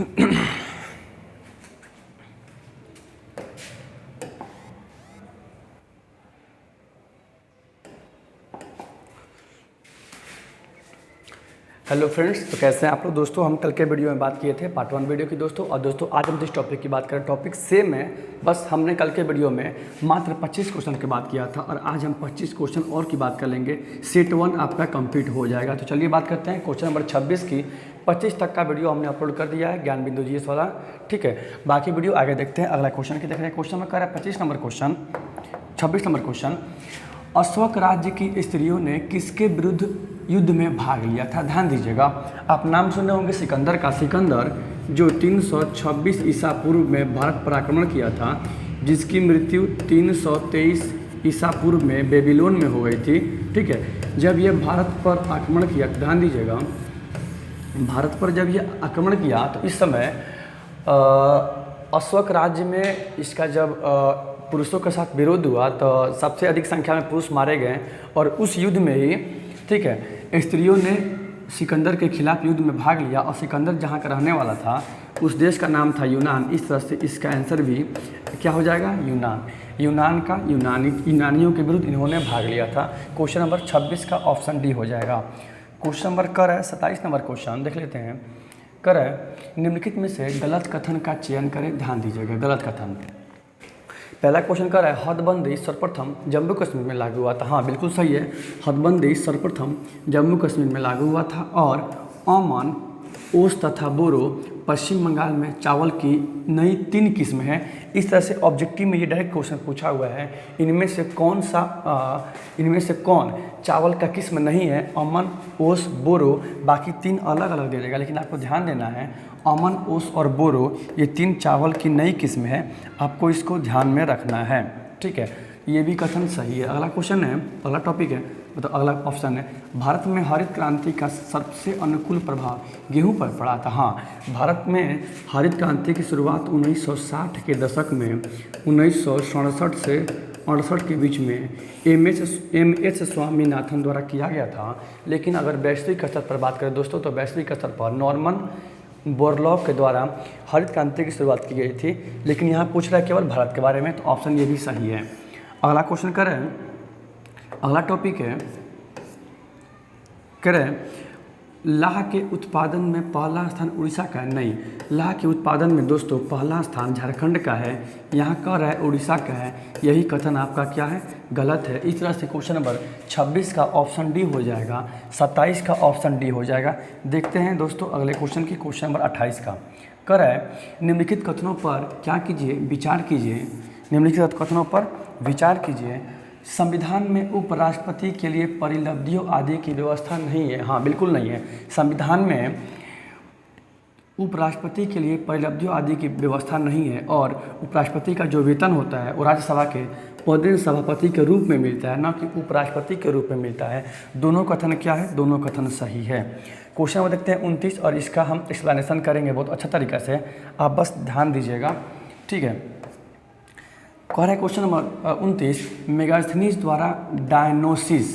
Hello friends, तो कैसे हैं आप लोग। दोस्तों हम कल के वीडियो में बात किए थे पार्ट 1 वीडियो की दोस्तों, और दोस्तों आज हम जिस टॉपिक की बात करें टॉपिक सेम है, बस हमने कल के वीडियो में मात्र 25 क्वेश्चन की बात किया था और आज हम 25 क्वेश्चन और की बात कर लेंगे। सेट 1 आपका कंप्लीट हो जाएगा। तो चलिए बात करते हैं क्वेश्चन नंबर 26 की। 25 तक का वीडियो हमने अपलोड कर दिया है, ज्ञान बिंदु जीएस वाला, ठीक है। बाकी वीडियो आगे देखते हैं। अगला क्वेश्चन की देख रहे हैं। क्वेश्चन में कह रहा है 26 नंबर क्वेश्चन। अशोक राज्य की स्त्रियों ने किसके विरुद्ध युद्ध में भाग लिया था। ध्यान दीजिएगा, आप नाम सुने होंगे सिकंदर का। सिकंदर जो 326 ईसा पूर्व में भारत पर आक्रमण किया था, जिसकी मृत्यु 323 ईसा पूर्व में बेबीलोन में हो गई थी, ठीक है। जब ये भारत पर आक्रमण किया, ध्यान दीजिएगा, भारत पर जब ये आक्रमण किया तो इस समय अशोक राज्य में इसका जब पुरुषों के साथ विरोध हुआ तो सबसे अधिक संख्या में पुरुष मारे गए और उस युद्ध में ही, ठीक है, स्त्रियों ने सिकंदर के खिलाफ युद्ध में भाग लिया। और सिकंदर जहाँ का रहने वाला था उस देश का नाम था यूनान। इस तरह से इसका आंसर भी क्या हो जाएगा, यूनान। यूनान का यूनानियों के विरुद्ध इन्होंने भाग लिया था। क्वेश्चन नंबर 26 का ऑप्शन डी हो जाएगा। क्वेश्चन नंबर कर है 27 नंबर क्वेश्चन देख लेते हैं। कर है निम्नलिखित में से गलत कथन का चयन करें। ध्यान दीजिएगा, गलत कथन। पहला क्वेश्चन कर रहा है हदबंदी सर्वप्रथम जम्मू कश्मीर में लागू हुआ था। हाँ बिल्कुल सही है, हदबंदी सर्वप्रथम जम्मू कश्मीर में लागू हुआ था। और अमन, ओस तथा बोरो पश्चिम बंगाल में चावल की नई 3 किस्म हैं। इस तरह से ऑब्जेक्टिव में ये डायरेक्ट क्वेश्चन पूछा हुआ है, इनमें से कौन चावल का किस्म नहीं है। अमन, ओस, बोरो, बाकी 3 अलग अलग दे देगा, लेकिन आपको ध्यान देना है अमन, ओस और बोरो ये 3 चावल की नई किस्म है, आपको इसको ध्यान में रखना है, ठीक है। ये भी कथन सही है। अगला क्वेश्चन है, अगला टॉपिक है, मतलब अगला ऑप्शन है, भारत में हरित क्रांति का सबसे अनुकूल प्रभाव गेहूं पर पड़ा था। हाँ, भारत में हरित क्रांति की शुरुआत 1960 के दशक में 1967 से 68 के बीच में एम एच स्वामीनाथन द्वारा किया गया था। लेकिन अगर वैश्विक स्तर पर बात करें दोस्तों, तो वैश्विक स्तर पर नॉर्मन बोरलॉग के द्वारा हरित क्रांति की शुरुआत की गई थी। लेकिन यहाँ पूछ रहा है केवल भारत के बारे में, तो ऑप्शन ये भी सही है। अगला क्वेश्चन करें, अगला टॉपिक है, करें लाह के उत्पादन में पहला स्थान उड़ीसा का है। नहीं, लाह के उत्पादन में दोस्तों पहला स्थान झारखंड का है, यहाँ का है उड़ीसा का है। यही कथन आपका क्या है, गलत है। इस तरह से क्वेश्चन नंबर 26 का ऑप्शन डी हो जाएगा, 27 का ऑप्शन डी हो जाएगा। देखते हैं दोस्तों अगले क्वेश्चन की, क्वेश्चन नंबर 28 का। कर है निम्नलिखित कथनों पर क्या कीजिए, विचार कीजिए। निम्नलिखित कथनों पर विचार कीजिए। संविधान में उपराष्ट्रपति के लिए परिलब्धियों आदि की व्यवस्था नहीं है। हाँ बिल्कुल नहीं है, संविधान में उपराष्ट्रपति के लिए परिलब्धियों आदि की व्यवस्था नहीं है। और उपराष्ट्रपति का जो वेतन होता है वो राज्यसभा के पदेन सभापति के रूप में मिलता है, न कि उपराष्ट्रपति के रूप में मिलता है। दोनों कथन क्या है, दोनों कथन सही है। क्वेश्चन में देखते हैं 29, और इसका हम एक्सप्लेनेशन करेंगे बहुत अच्छा तरीका से, आप बस ध्यान दीजिएगा, ठीक है। कह रहा है क्वेश्चन नंबर 29, मेगास्थनीज द्वारा डायनोसिस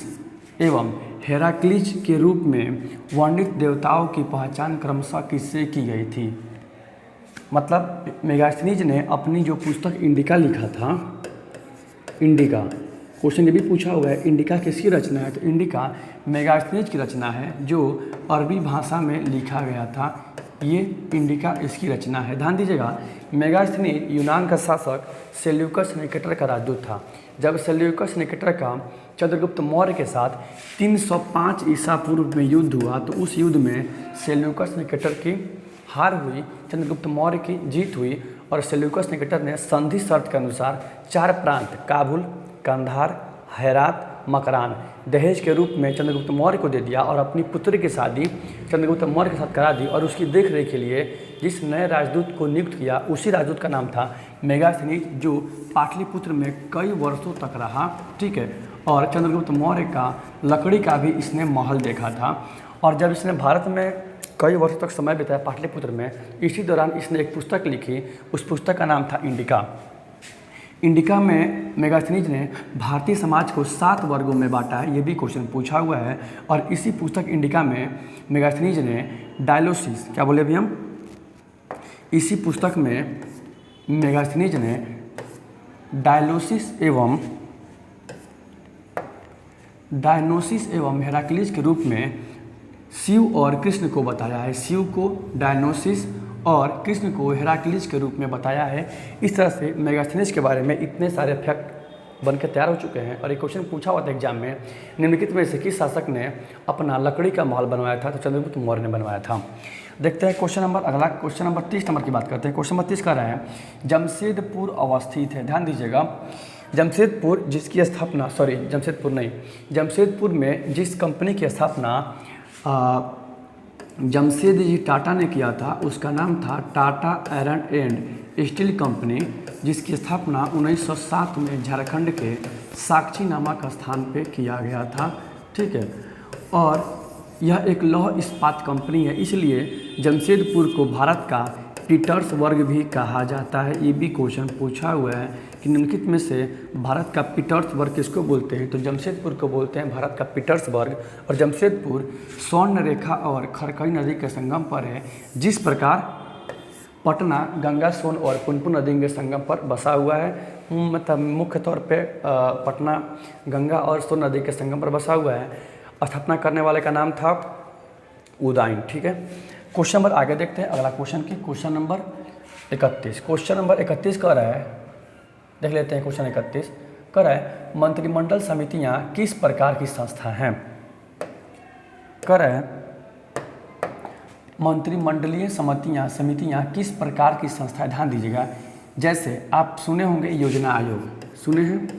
एवं हेराक्लीज के रूप में वर्णित देवताओं की पहचान क्रमशः किससे की गई थी। मतलब मेगास्थनीज ने अपनी जो पुस्तक इंडिका लिखा था, इंडिका, क्वेश्चन ये भी पूछा हुआ है इंडिका किसकी रचना है, तो इंडिका मेगास्थनीज की रचना है, जो अरबी भाषा में लिखा गया था। ये इंडिका इसकी रचना है। ध्यान दीजिएगा, मेगास्थनीज यूनान का शासक सेल्यूकस निकेटर का राजदूत था। जब सेल्यूकस निकेटर का चंद्रगुप्त मौर्य के साथ 305 ईसा पूर्व में युद्ध हुआ, तो उस युद्ध में सेल्यूकस निकेटर की हार हुई, चंद्रगुप्त मौर्य की जीत हुई। और सेल्यूकस निकेटर ने संधि शर्त के अनुसार 4 प्रांत काबुल, कंधार, हेरात, मकरान दहेज के रूप में चंद्रगुप्त मौर्य को दे दिया और अपनी पुत्री की शादी चंद्रगुप्त मौर्य के साथ करा दी। और उसकी देख रेख के लिए जिस नए राजदूत को नियुक्त किया, उसी राजदूत का नाम था मेगास्थनीज, जो पाटलिपुत्र में कई वर्षों तक रहा, ठीक है। और चंद्रगुप्त मौर्य का लकड़ी का भी इसने महल देखा था। और जब इसने भारत में कई वर्षों तक समय बिताया पाटलिपुत्र में, इसी दौरान इसने एक पुस्तक लिखी, उस पुस्तक का नाम था इंडिका। इंडिका में मेगास्थनीज ने भारतीय समाज को 7 वर्गों में बांटा है, ये भी क्वेश्चन पूछा हुआ है। और इसी पुस्तक इंडिका में मेगास्थनीज ने डायनोसिस, क्या बोले अभी हम, इसी पुस्तक में मेगास्थनीज ने डायनोसिस एवं हेराक्लीज के रूप में शिव और कृष्ण को बताया है। शिव को डायनोसिस और कृष्ण को हेराक्लीज के रूप में बताया है। इस तरह से मेगास्थनीज के बारे में इतने सारे फैक्ट बन के तैयार हो चुके हैं। और एक क्वेश्चन पूछा हुआ था एग्जाम में, निम्नलिखित में से किस शासक ने अपना लकड़ी का महल बनवाया था? तो चंद्रगुप्त मौर्य ने बनवाया था। देखते हैं अगला क्वेश्चन नंबर 30 नंबर की बात करते हैं। क्वेश्चन नंबर 30 कर रहे हैं, जमशेदपुर अवस्थित है। ध्यान दीजिएगा, जमशेदपुर जिसकी स्थापना जमशेदपुर में जिस कंपनी की स्थापना जमशेद जी टाटा ने किया था उसका नाम था Tata iron and steel company, जिसकी स्थापना 1907 में झारखंड के साक्षी नामक स्थान पे किया गया था। ठीक है, और यह एक लौह इस्पात कंपनी है, इसलिए जमशेदपुर को भारत का पीटर्सबर्ग भी कहा जाता है। ये भी क्वेश्चन पूछा हुआ है कि निम्नलिखित में से भारत का पीटर्सबर्ग किसको बोलते हैं? तो जमशेदपुर को बोलते हैं भारत का पीटर्सबर्ग। और जमशेदपुर स्वर्ण रेखा और खरकई नदी के संगम पर है। जिस प्रकार पटना गंगा, सोन और पुनपुन नदी के संगम पर बसा हुआ है, मतलब मुख्य तौर पे पटना गंगा और सोन नदी के संगम पर बसा हुआ है। स्थापना करने वाले का नाम था उदयन। ठीक है, क्वेश्चन नंबर आगे देखते हैं अगला क्वेश्चन की। क्वेश्चन नंबर 31 कह रहा है, देख लेते हैं। क्वेश्चन 31 कह रहा है, मंत्रिमंडल समितियां किस प्रकार की संस्था हैं? कह रहे हैं मंत्रिमंडलीय समितियां किस प्रकार की संस्था है? ध्यान दीजिएगा, जैसे आप सुने होंगे योजना आयोग, सुने हैं?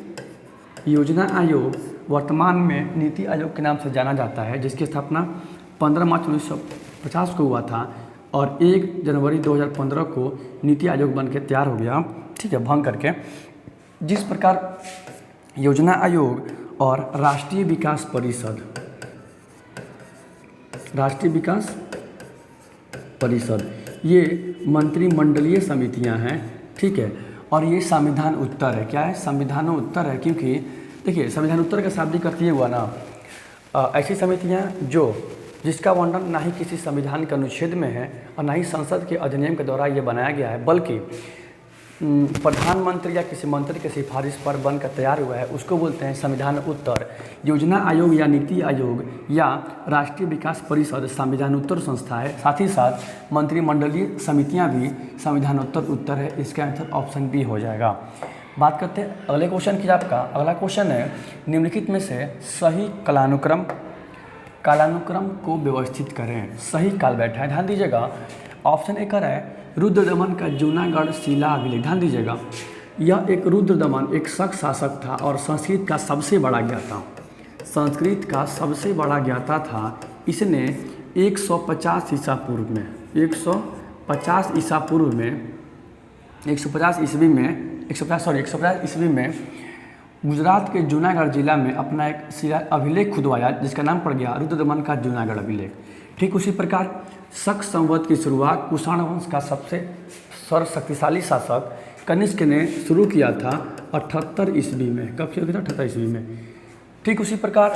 योजना आयोग वर्तमान में नीति आयोग के नाम से जाना जाता है, जिसकी स्थापना 15 मार्च 1950 को हुआ था और 1 जनवरी 2015 को नीति आयोग बन के तैयार हो गया। ठीक है, भंग करके। जिस प्रकार योजना आयोग और राष्ट्रीय विकास परिषद ये मंत्रिमंडलीय समितियां हैं। ठीक है, और ये संविधान उत्तर है। क्या है? संविधानोत्तर है, क्योंकि देखिए संविधानोत्तर का शाब्दिक अर्थ ये हुआ ना, ऐसी समितियां जिसका वर्णन ना ही किसी संविधान के अनुच्छेद में है और ना ही संसद के अधिनियम के द्वारा ये बनाया गया है, बल्कि प्रधानमंत्री या किसी मंत्री के सिफारिश पर बनकर तैयार हुआ है, उसको बोलते हैं संविधान उत्तर। योजना आयोग या नीति आयोग या राष्ट्रीय विकास परिषद संविधानोत्तर संस्था है। साथ ही साथ मंत्रिमंडलीय समितियां भी संविधानोत्तर उत्तर है। इसका आंसर ऑप्शन बी हो जाएगा। बात करते हैं अगले क्वेश्चन की। आपका अगला क्वेश्चन है, निम्नलिखित में से सही कालानुक्रम को व्यवस्थित करें। सही काल बैठा है, ध्यान दीजिएगा। ऑप्शन ए कर है रुद्रदमन का जूनागढ़ शिला अभिलेख। ध्यान दीजिएगा, यह एक रुद्रदमन एक शक शासक था और संस्कृत का सबसे बड़ा ज्ञाता था। इसने 150 ईसा पूर्व में 150 ईस्वी में गुजरात के जूनागढ़ जिला में अपना एक शिला अभिलेख खुदवाया, जिसका नाम पड़ गया रुद्रदमन का जूनागढ़ अभिलेख। ठीक उसी प्रकार शक संवत की शुरुआत कुषाण वंश का सबसे सर्वशक्तिशाली शासक कनिष्क ने शुरू किया था 78 ईस्वी में। कब शुरू किया था? 78 ईस्वी में। ठीक उसी प्रकार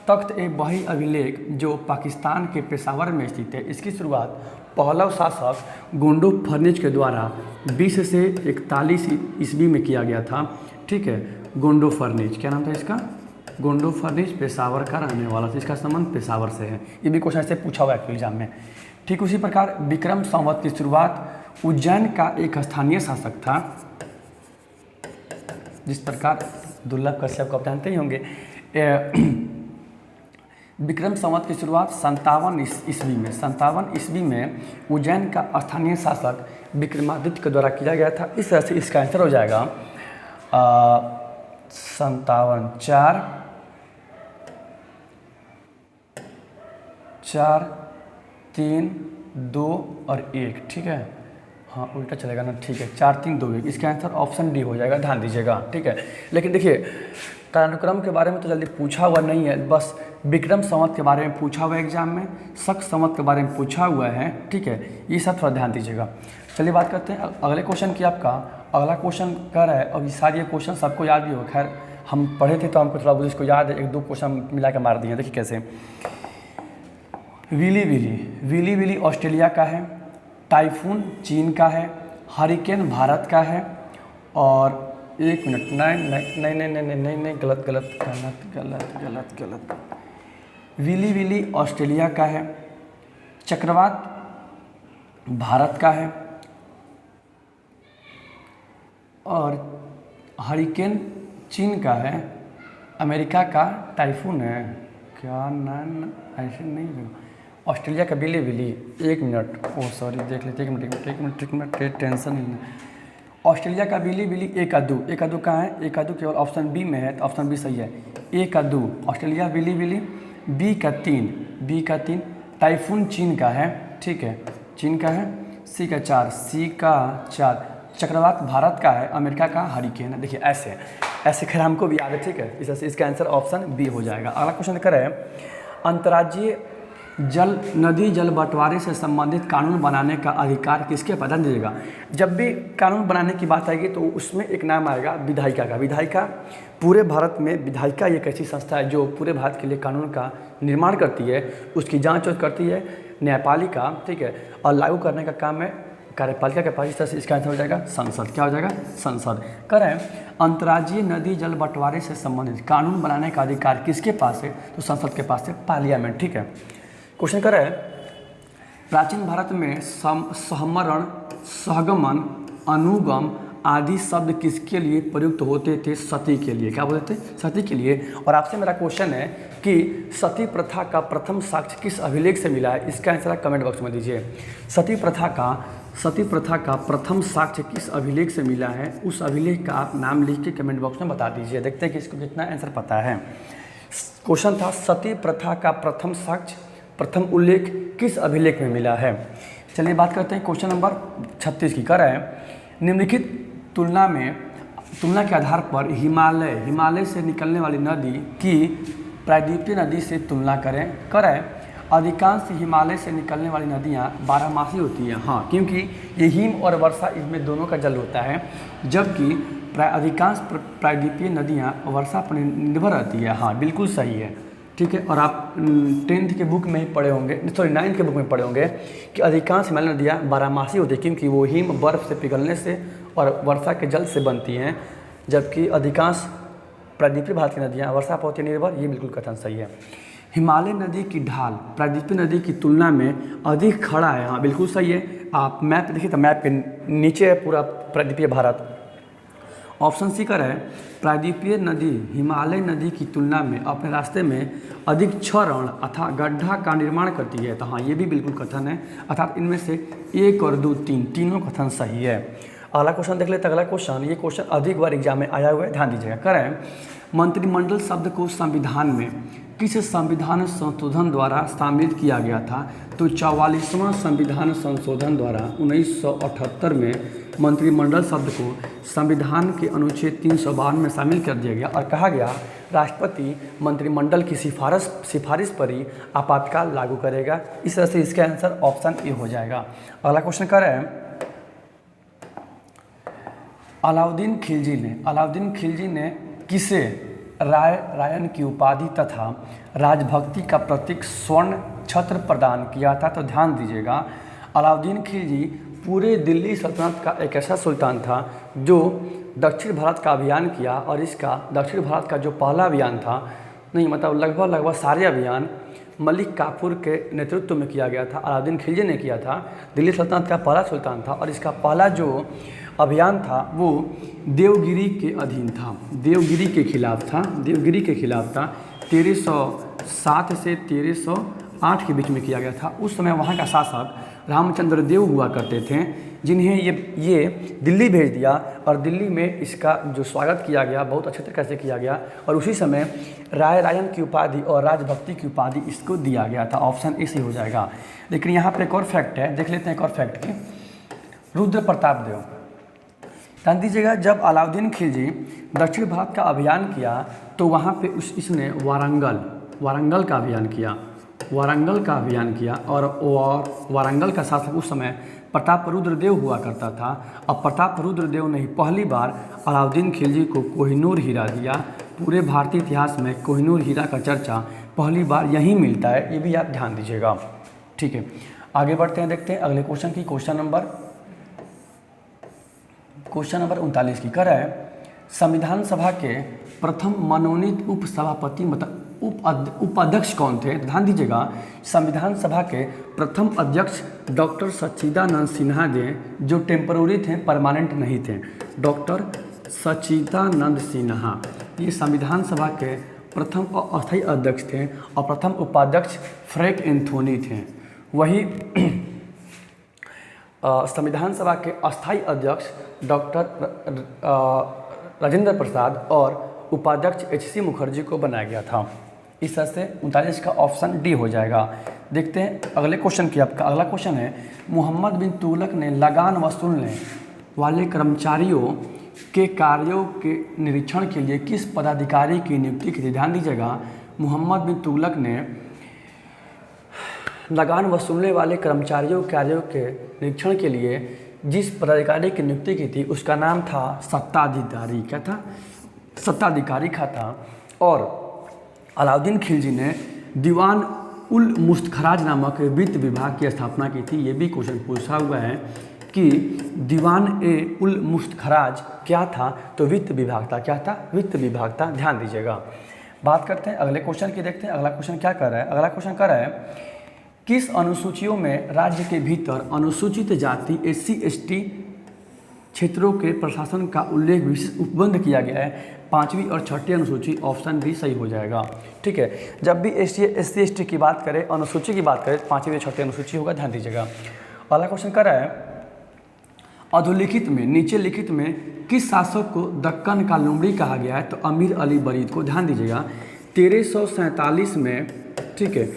तख्त ए बही अभिलेख जो पाकिस्तान के पेशावर में स्थित है, इसकी शुरुआत पहलव शासक गोंडो फर्निच के द्वारा 20 से 41 ईस्वी में किया गया था। ठीक है, गोंडो फर्निच, क्या नाम था इसका? गोंडो फर्निच पेशावर का रहने वाला था, इसका संबंध पेशावर से है। ये भी क्वेश्चन ऐसे पूछा हुआ है एग्जाम में। ठीक उसी प्रकार विक्रम संवत की शुरुआत उज्जैन का एक स्थानीय शासक था, जिस प्रकार दुर्लभ कश्यप को आप जानते ही होंगे। विक्रम संवत की शुरुआत 57 ईस्वी में उज्जैन का स्थानीय शासक विक्रमादित्य के द्वारा किया गया था। इस तरह से इसका आंसर हो जाएगा 57 4 3 2 और 1। ठीक है, हाँ उल्टा चलेगा ना। ठीक है, 4 3 2 1, इसका आंसर ऑप्शन डी हो जाएगा। ध्यान दीजिएगा। ठीक है, लेकिन देखिए कालानुक्रम के बारे में तो जल्दी पूछा हुआ नहीं है, बस विक्रम संवत के बारे में पूछा हुआ है एग्जाम में, शक संवत के बारे में पूछा हुआ है। ठीक है, ये सब थोड़ा ध्यान दीजिएगा। चलिए बात करते हैं अगले क्वेश्चन की। आपका अगला क्वेश्चन कर रहा है, और ये सारे ये क्वेश्चन सबको याद भी हो, खैर हम पढ़े थे तो हमको थोड़ा बहुत इसको याद है, 1 2 क्वेश्चन मिला के मार दिए। देखिए कैसे। विली विली ऑस्ट्रेलिया का है। टाइफून चीन का है, हरिकेन भारत का है, और एक मिनट, नहीं नहीं नहीं नहीं नहीं नहीं नहीं, गलत गलत गलत गलत गलत गलत, विली विली ऑस्ट्रेलिया का है, चक्रवात भारत का है, और हरिकेन चीन का है, अमेरिका का टाइफून है क्या, ना ऐसे नहीं है, ऑस्ट्रेलिया का बिली बिली, एक मिनट, ओ सॉरी देख लेते, एक मिनट टेंशन नहीं। ऑस्ट्रेलिया का बिली बिली एक अद्दू कहाँ है, एक अद्दू केवल ऑप्शन बी में है, तो ऑप्शन बी सही है, एक अद्दू ऑस्ट्रेलिया बिली बिली, बी का तीन, टाइफून चीन का है, ठीक है, चीन का है, सी का चार, चक्रवात भारत का है, अमेरिका का हरिकेन है। देखिए ऐसे खैर हमको भी याद है, ठीक है, इस इसका आंसर ऑप्शन बी हो जाएगा। अगला क्वेश्चन करें, अंतर्राज्यीय नदी जल बंटवारे से संबंधित कानून बनाने का अधिकार किसके पास दीजिएगा। जब भी कानून बनाने की बात आएगी तो उसमें एक नाम आएगा विधायिका का। विधायिका पूरे भारत में, विधायिका एक ऐसी संस्था है जो पूरे भारत के लिए कानून का निर्माण करती है, उसकी जांच करती है न्यायपालिका, ठीक है, और लागू करने का काम है कार्यपालिका के पास। इस तरह से इसका आंसर हो जाएगा संसद। क्या हो जाएगा, संसद। करें, अंतर्राज्यीय नदी जल बंटवारे से संबंधित कानून बनाने का अधिकार किसके पास है, तो संसद के पास है, पार्लियामेंट, ठीक है। क्वेश्चन करें, प्राचीन भारत में सहमरण, सहगमन, अनुगम आदि शब्द किसके लिए प्रयुक्त होते थे, सती के लिए। क्या बोलते थे, सती के लिए। और आपसे मेरा क्वेश्चन है कि सती प्रथा का प्रथम साक्ष्य किस अभिलेख से मिला है, इसका आंसर कमेंट बॉक्स में दीजिए। सती प्रथा का प्रथम साक्ष्य किस अभिलेख से मिला है, उस अभिलेख का आप नाम लिख के कमेंट बॉक्स में बता दीजिए। देखते हैं कि इसको कितना आंसर पता है। क्वेश्चन था सती प्रथा का प्रथम साक्ष्य, प्रथम उल्लेख किस अभिलेख में मिला है। चलिए बात करते हैं क्वेश्चन नंबर 36 की। कर रहे हैं, निम्नलिखित तुलना के आधार पर हिमालय से निकलने वाली नदी की प्रायद्वीपीय नदी से तुलना करें। अधिकांश हिमालय से निकलने वाली नदियाँ बारहमासी होती हैं, हाँ, क्योंकि ये हिम और वर्षा इसमें दोनों का जल होता है, जबकि अधिकांश प्रायद्वीपीय नदियाँ वर्षा पर निर्भर रहती है। हाँ, बिल्कुल सही है, ठीक है। और आप 10th के बुक में ही पढ़े होंगे, सॉरी 9th के बुक में पढ़े होंगे कि अधिकांश हिमालय नदियाँ बारहमासी होती है, क्योंकि वो हिम बर्फ से पिघलने से और वर्षा के जल से बनती हैं, जबकि अधिकांश प्रायद्वीपीय भारत की नदियाँ वर्षा पर होती निर्भर। ये बिल्कुल कथन सही है। हिमालय नदी की ढाल प्रायद्वीपीय नदी की तुलना में अधिक खड़ा है, हाँ बिल्कुल सही है। आप मैप देखिए तो मैप के नीचे है पूरा प्रायद्वीपीय भारत। ऑप्शन सी का है, प्रायद्वीपीय नदी हिमालय नदी की तुलना में अपने रास्ते में अधिक क्षरण अथवा गड्ढा का निर्माण करती है, तो हाँ ये भी बिल्कुल कथन है, अर्थात इनमें से 1 और 2 तीनों कथन सही है। अगला क्वेश्चन देख लेते हैं। अगला क्वेश्चन, ये क्वेश्चन अधिक बार एग्जाम में आया हुआ है, ध्यान दीजिएगा। करें, मंत्रिमंडल शब्द को संविधान में किस संविधान संशोधन द्वारा शामिल किया गया था, तो 44वां संविधान संशोधन द्वारा 1978 में मंत्रिमंडल शब्द को संविधान के अनुच्छेद 352 में शामिल कर दिया गया और कहा गया राष्ट्रपति मंत्रिमंडल की सिफारिश पर ही आपातकाल लागू करेगा। इस तरह से इसका आंसर ऑप्शन ए हो जाएगा। अगला क्वेश्चन कर रहे हैं, अलाउद्दीन खिलजी ने किसे रायन की उपाधि तथा राजभक्ति का प्रतीक स्वर्ण छत्र प्रदान किया था, तो ध्यान दीजिएगा। अलाउद्दीन खिलजी पूरे दिल्ली सल्तनत का एक ऐसा सुल्तान था जो दक्षिण भारत का अभियान किया, और इसका दक्षिण भारत का जो पहला अभियान था, नहीं मतलब लगभग सारे अभियान मलिक काफूर के नेतृत्व में किया गया था। अलाउद्दीन खिलजी ने किया था, दिल्ली सल्तनत का पहला सुल्तान था, और इसका पहला जो अभियान था वो देवगिरी के अधीन था, देवगिरी के खिलाफ था। 1307 से 1308 के बीच में किया गया था। उस समय वहाँ का शासक रामचंद्र देव हुआ करते थे, जिन्हें ये दिल्ली भेज दिया, और दिल्ली में इसका जो स्वागत किया गया बहुत अच्छे तरीके से किया गया, और उसी समय रायन की उपाधि और राजभक्ति की उपाधि इसको दिया गया था। ऑप्शन ए हो जाएगा। लेकिन यहाँ पर एक और फैक्ट है, देख लेते हैं एक और फैक्ट की। रुद्र प्रताप देव, ध्यान दीजिएगा, जब अलाउद्दीन खिलजी दक्षिण भारत का अभियान किया तो वहाँ पे इसने वारंगल का अभियान किया, और वारंगल का शासक उस समय प्रताप रुद्र देव हुआ करता था। और प्रताप रुद्र देव ने ही पहली बार अलाउद्दीन खिलजी को कोहिनूर हीरा दिया। पूरे भारतीय इतिहास में कोहिनूर हीरा का चर्चा पहली बार यहीं मिलता है, ये भी आप ध्यान दीजिएगा, ठीक है। आगे बढ़ते हैं, देखते हैं अगले क्वेश्चन की। क्वेश्चन नंबर 39 की कर है, संविधान सभा के प्रथम मनोनीत उपसभापति मतलब उपाध्यक्ष कौन थे? ध्यान दीजिएगा, संविधान सभा के प्रथम अध्यक्ष डॉक्टर सच्चिदानंद सिन्हा जी, जो टेम्पररी थे, परमानेंट नहीं थे। डॉक्टर सच्चिदानंद सिन्हा ये संविधान सभा के प्रथम अस्थायी अध्यक्ष थे और प्रथम उपाध्यक्ष फ्रैंक एंथोनी थे। वही संविधान सभा के अस्थायी अध्यक्ष डॉक्टर राजेंद्र प्रसाद और उपाध्यक्ष एच.सी. मुखर्जी को बनाया गया था। इस तरह से 39 का ऑप्शन डी हो जाएगा। देखते हैं अगले क्वेश्चन की। आपका अगला क्वेश्चन है, मोहम्मद बिन तुगलक ने लगान वसूलने वाले कर्मचारियों के कार्यों के निरीक्षण के लिए किस पदाधिकारी की नियुक्ति की थी? ध्यान दीजिएगा, मोहम्मद बिन तुगलक ने लगान वसूलने वाले कर्मचारियों कार्यों के निरीक्षण के लिए जिस पदाधिकारी की नियुक्ति की थी उसका नाम था सत्ताधिकारी। क्या था? सत्ताधिकारी का था। और अलाउद्दीन खिलजी ने दीवान उल मुस्तखराज नामक वित्त विभाग की स्थापना की थी। ये भी क्वेश्चन पूछा हुआ है कि दीवान उल मुस्तखराज क्या था? तो वित्त विभाग था। क्या था? वित्त विभाग था। ध्यान दीजिएगा। बात करते हैं अगले क्वेश्चन की। देखते हैं अगला क्वेश्चन क्या कर रहा है। अगला क्वेश्चन कर रहा है, किस अनुसूचियों में राज्य के भीतर अनुसूचित जाति SC/ST क्षेत्रों के प्रशासन का उल्लेख विशेष उपबंध किया गया है? 5वीं और 6ठी अनुसूची। ऑप्शन भी सही हो जाएगा। ठीक है, जब भी SC/ST की बात करें, अनुसूची की बात करें, 5वीं और 6ठी अनुसूची होगा। ध्यान दीजिएगा। अगला क्वेश्चन कर रहा है, अधोलिखित में नीचे लिखित में किस शासक को दक्कन का लोमड़ी कहा गया है? तो अमीर अली बरीद को। ध्यान दीजिएगा, 1347 में, ठीक है,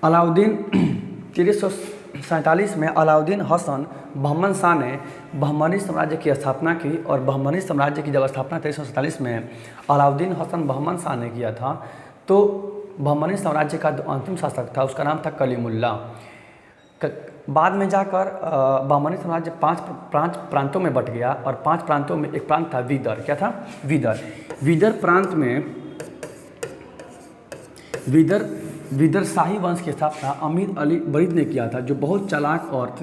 1347 में अलाउद्दीन हसन बहमन शाह ने बहमनी साम्राज्य की स्थापना की। और बहमनी साम्राज्य की जब स्थापना 1347 में अलाउद्दीन हसन बहमन शाह ने किया था, तो बहमनी साम्राज्य का जो अंतिम शासक था उसका नाम था कलीमुल्ला। बाद में जाकर बहमनी साम्राज्य 5 प्रांतों में बट गया और 5 प्रांतों में एक प्रांत था विदर। क्या था? विदर। विदर प्रांत में विदर शाही वंश की स्थापना अमीर अली बरीद ने किया था, जो बहुत चालाक और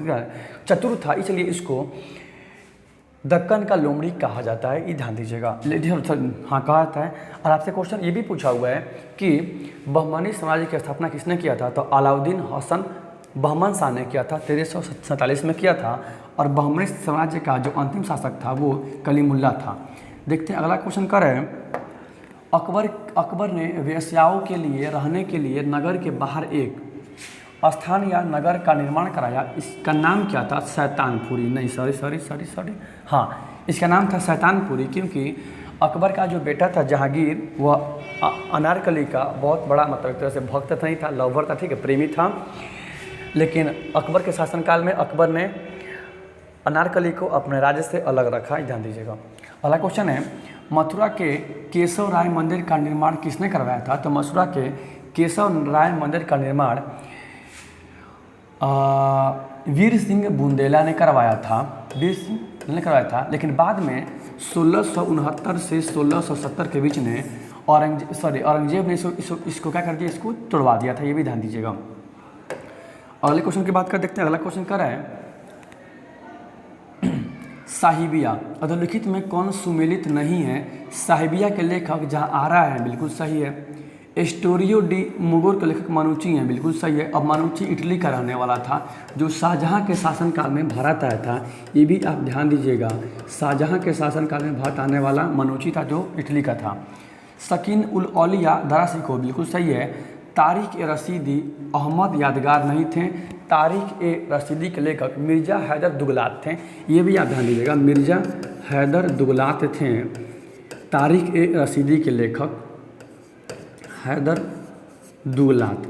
चतुर था, इसलिए इसको दक्कन का लोमड़ी कहा जाता है। ये ध्यान दीजिएगा। हाँ, कहा जाता है। और आपसे क्वेश्चन ये भी पूछा हुआ है कि बहमनी साम्राज्य की स्थापना किसने किया था? तो अलाउद्दीन हसन बहमन शाह ने किया था, 1347 में किया था। और बहमनी साम्राज्य का जो अंतिम शासक था वो कलीमुल्ला था। देखते हैं अगला क्वेश्चन कर रहे हैं, अकबर ने वेश्याओं के लिए रहने के लिए नगर के बाहर एक स्थान या नगर का निर्माण कराया। इसका नाम क्या था? शैतानपुरी। नहीं, सॉरी, हाँ, इसका नाम था शैतानपुरी, क्योंकि अकबर का जो बेटा था जहांगीर, वह अनारकली का बहुत बड़ा मतलब एक तरह से भक्त नहीं था, लवर था, ठीक है, प्रेमी था। लेकिन अकबर के शासनकाल में अकबर ने अनारकली को अपने राज्य से अलग रखा। ध्यान दीजिएगा। अगला क्वेश्चन है, मथुरा के केशव राय मंदिर का निर्माण किसने करवाया था? तो मथुरा के केशव राय मंदिर का निर्माण वीर सिंह बुंदेला ने करवाया था। वीर सिंह ने करवाया था, लेकिन बाद में 1669 से 1670 के बीच में औरंगजेब ने इसको क्या कर दिया? इसको तोड़वा दिया था। ये भी ध्यान दीजिएगा। अगले क्वेश्चन की बात कर देखते हैं। अगला क्वेश्चन कर रहा है, साहिबिया अधोलिखित में कौन सुमेलित नहीं है? साहिबिया के लेखक जहाँ आरा है, बिल्कुल सही है। एस्टोरियो डी मुगोर के लेखक मानुची हैं, बिल्कुल सही है। अब मानुची इटली का रहने वाला था, जो शाहजहाँ के शासनकाल में भारत आया था। ये भी आप ध्यान दीजिएगा, शाहजहाँ के शासनकाल में भारत आने वाला मानुची था, जो इटली का था। सकीन उल औलिया दरासिको, बिल्कुल सही है। तारिक ए रशीदी अहमद यादगार नहीं थे। तारिक ए रशीदी के लेखक मिर्ज़ा हैदर दुगलात थे। ये भी आप ध्यान दीजिएगा, मिर्ज़ा हैदर दुगलात थे। तारिक ए रशीदी के लेखक हैदर दुगलात।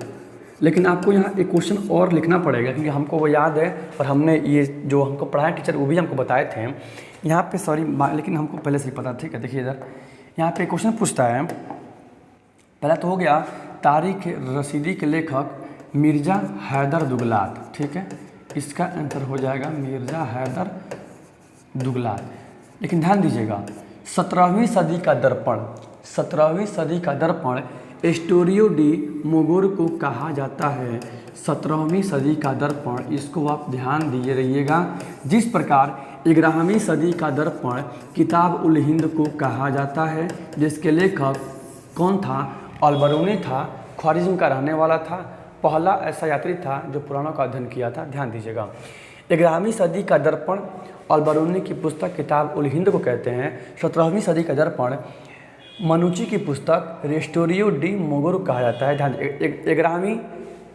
लेकिन आपको यहाँ एक क्वेश्चन और लिखना पड़ेगा, क्योंकि हमको वो याद है और हमने ये जो हमको पढ़ाया टीचर वो भी हमको बताए थे। यहाँ पे सॉरी, लेकिन हमको पहले से ही पता। ठीक है, देखिए इधर यहाँ पे क्वेश्चन पूछता है। पहला तो हो गया तारिक रशीदी के लेखक मिर्ज़ा हैदर दुगलात। ठीक है, इसका आंसर हो जाएगा मिर्ज़ा हैदर दुगलात। लेकिन ध्यान दीजिएगा, 17वीं सदी का दर्पण एस्टोरियो डी मोगोर को कहा जाता है? 17वीं सदी का दर्पण, इसको आप ध्यान दिए रहिएगा। जिस प्रकार 11वीं सदी का दर्पण किताब उल हिंद को कहा जाता है, जिसके लेखक कौन था? अलबरूनी था, ख्वारिज़्म का रहने वाला था, पहला ऐसा यात्री था जो पुराणों का अध्ययन किया था। ध्यान दीजिएगा, 11वीं सदी का दर्पण अलबरूनी की पुस्तक किताब उल हिंद को कहते हैं। 17वीं सदी का दर्पण मनुची की पुस्तक रेस्टोरियो डी मोगोर कहा जाता है। ध्यान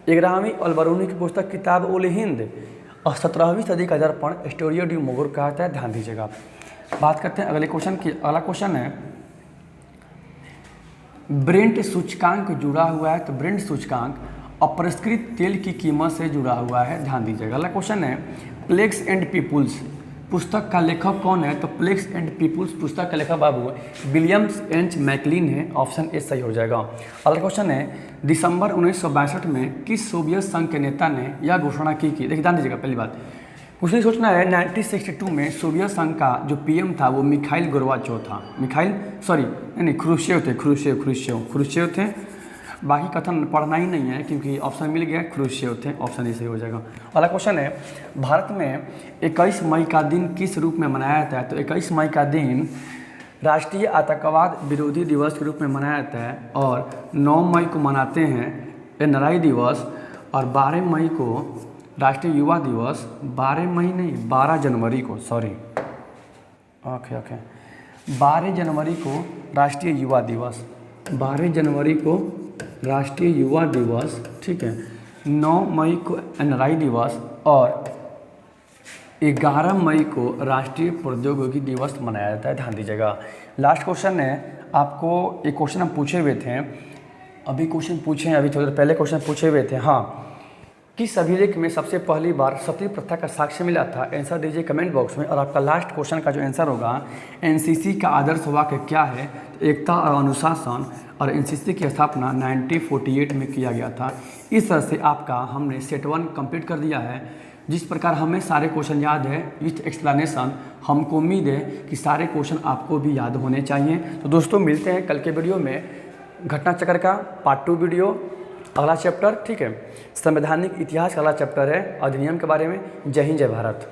11वीं अलबरूनी की पुस्तक किताब उल हिंद और 17वीं सदी का दर्पण एस्टोरियो डी मोगोर कहा जाता है। ध्यान दीजिएगा। बात करते हैं अगले क्वेश्चन की। अगला क्वेश्चन है ब्रेंट सूचकांक जुड़ा हुआ है, तो ब्रेंट सूचकांक अपरिष्कृत तेल की कीमत से जुड़ा हुआ है। ध्यान दीजिएगा। अगला क्वेश्चन है प्लेग्स एंड पीपुल्स पुस्तक का लेखक कौन है? तो प्लेग्स एंड पीपुल्स पुस्तक का लेखक बाबू विलियम्स एच मैकलिन है। ऑप्शन ए सही हो जाएगा। अगला क्वेश्चन है दिसंबर 1962 में किस सोवियत संघ के नेता ने यह घोषणा की? देखिए ध्यान दीजिएगा। पहली बात कुछ नहीं सोचना है, 1962 में सोवियत संघ का जो पीएम था वो मिखाइल गोर्बाचोव था। ख्रुश्चेव थे। बाकी कथन पढ़ना ही नहीं है क्योंकि ऑप्शन मिल गया, ख्रुश्चेव थे। ऑप्शन सही हो जाएगा। अगला क्वेश्चन है भारत में 21 मई का दिन किस रूप में मनाया जाता है? तो 21 मई का दिन राष्ट्रीय आतंकवाद विरोधी दिवस के रूप में मनाया जाता है और 9 मई को मनाते हैं एनआरआई दिवस और 12 मई को राष्ट्रीय युवा दिवस। 12 जनवरी को 12 जनवरी को राष्ट्रीय युवा दिवस। 12 जनवरी को राष्ट्रीय युवा दिवस, ठीक है। 9 मई को एनआरआई दिवस और 11 मई को राष्ट्रीय प्रौद्योगिकी दिवस मनाया जाता है। ध्यान दीजिएगा। लास्ट क्वेश्चन है, आपको एक क्वेश्चन हम पूछे हुए थे, अभी थोड़ी देर पहले क्वेश्चन पूछे हुए थे। हाँ, किस अभिलेख में सबसे पहली बार सती प्रथा का साक्ष्य मिला था? आंसर दीजिए कमेंट बॉक्स में। और आपका लास्ट क्वेश्चन का जो आंसर होगा एनसीसी का आदर्श वाक्य क्या है? एकता और अनुशासन। और एनसीसी की स्थापना 1948 में किया गया था। इस तरह से आपका हमने सेट 1 कंप्लीट कर दिया है। जिस प्रकार हमें सारे क्वेश्चन याद है विथ एक्सप्लेनेशन, हमको उम्मीद है कि सारे क्वेश्चन आपको भी याद होने चाहिए। तो दोस्तों मिलते हैं कल के वीडियो में घटना चक्र का पार्ट 2 वीडियो, अगला चैप्टर, ठीक है। संवैधानिक इतिहास का अगला चैप्टर है अधिनियम के बारे में। जय हिंद, जय भारत।